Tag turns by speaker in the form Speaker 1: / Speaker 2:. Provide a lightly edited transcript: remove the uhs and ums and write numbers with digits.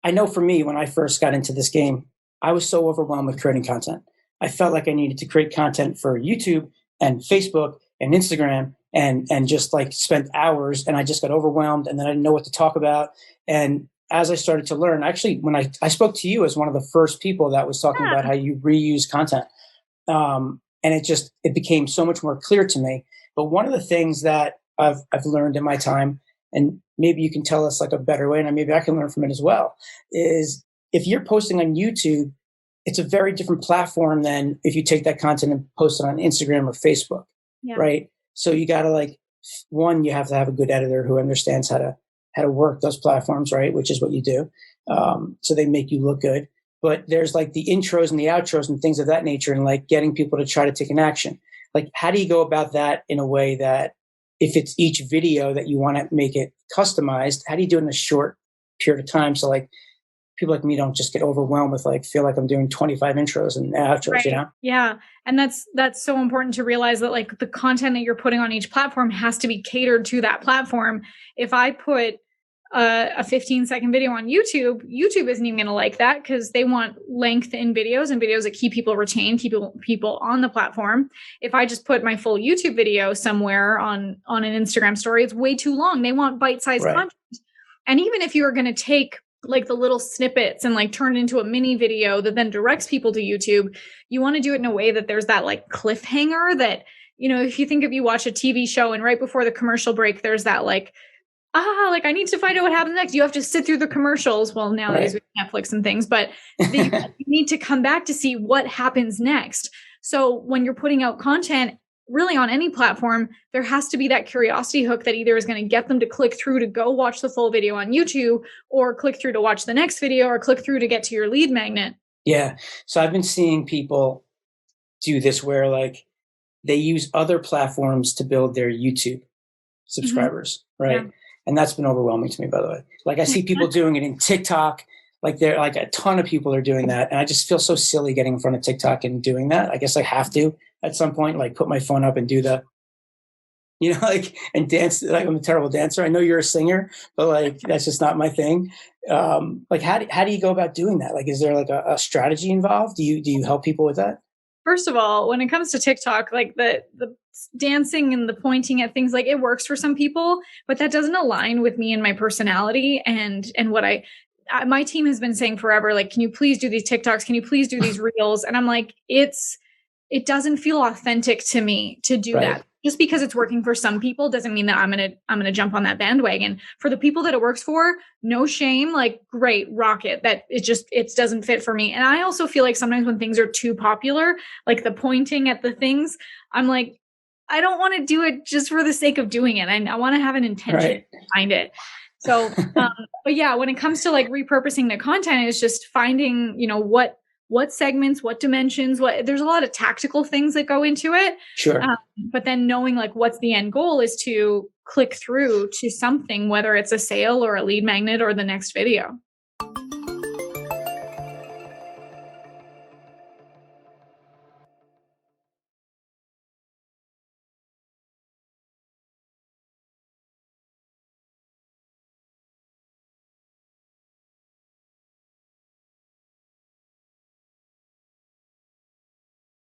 Speaker 1: I know for me, when I first got into this game, I was so overwhelmed with creating content. I felt like I needed to create content for YouTube and Facebook and Instagram and just like spent hours, and I just got overwhelmed, and then I didn't know what to talk about. And as I started to learn, actually, when I spoke to you as one of the first people that was talking about how you reuse content, and it became so much more clear to me. But one of the things that I've learned in my time, and maybe you can tell us like a better way, and maybe I can learn from it as well, is if you're posting on YouTube, it's a very different platform than if you take that content and post it on Instagram or Facebook,
Speaker 2: Yeah.
Speaker 1: right? So you got to like, one, you have to have a good editor who understands how to work those platforms, right? Which is what you do. So they make you look good. But there's like the intros and the outros and things of that nature, and like getting people to try to take an action. Like, how do you go about that in a way that if it's each video that you want to make it customized, how do you do it in a short period of time? So like people like me don't just get overwhelmed with like, feel like I'm doing 25 intros and outros,
Speaker 2: Right.
Speaker 1: you know?
Speaker 2: Yeah. And that's so important to realize that like the content that you're putting on each platform has to be catered to that platform. If I put a 15-second video on YouTube, YouTube isn't even going to like that because they want length in videos and videos that keep people retained, keep people on the platform. If I just put my full YouTube video somewhere on an Instagram story, it's way too long. They want bite-sized content. And even if you are going to take like the little snippets and like turn it into a mini video that then directs people to YouTube, you want to do it in a way that there's that like cliffhanger that, if you watch a TV show and right before the commercial break, there's that like I need to find out what happens next. You have to sit through the commercials. Well, nowadays with Netflix and things, but you need to come back to see what happens next. So when you're putting out content, really on any platform, there has to be that curiosity hook that either is going to get them to click through to go watch the full video on YouTube, or click through to watch the next video, or click through to get to your lead magnet.
Speaker 1: Yeah. So I've been seeing people do this where like they use other platforms to build their YouTube subscribers, right? Yeah. And that's been overwhelming to me, by the way. Like I see people doing it in TikTok, like they're like a ton of people are doing that. And I just feel so silly getting in front of TikTok and doing that. I guess I have to at some point, like put my phone up and do the, like, and dance. Like I'm a terrible dancer. I know you're a singer, but like, that's just not my thing. Like how do you go about doing that? Like, is there like a strategy involved? Do you help people with that?
Speaker 2: First of all, when it comes to TikTok, like the dancing and the pointing at things, like it works for some people, but that doesn't align with me and my personality and what my team has been saying forever, like, can you please do these TikToks? Can you please do these reels? And I'm like, it doesn't feel authentic to me to do that. Just because it's working for some people doesn't mean that I'm going to jump on that bandwagon. For the people that it works for, no shame, like great, rock it. That it doesn't fit for me. And I also feel like sometimes when things are too popular, like the pointing at the things, I'm like, I don't want to do it just for the sake of doing it. I want to have an intention behind it. So, but yeah, when it comes to like repurposing the content, it's just finding, what segments, what dimensions, there's a lot of tactical things that go into it.
Speaker 1: Sure.
Speaker 2: But then knowing like what's the end goal is to click through to something, whether it's a sale or a lead magnet or the next video.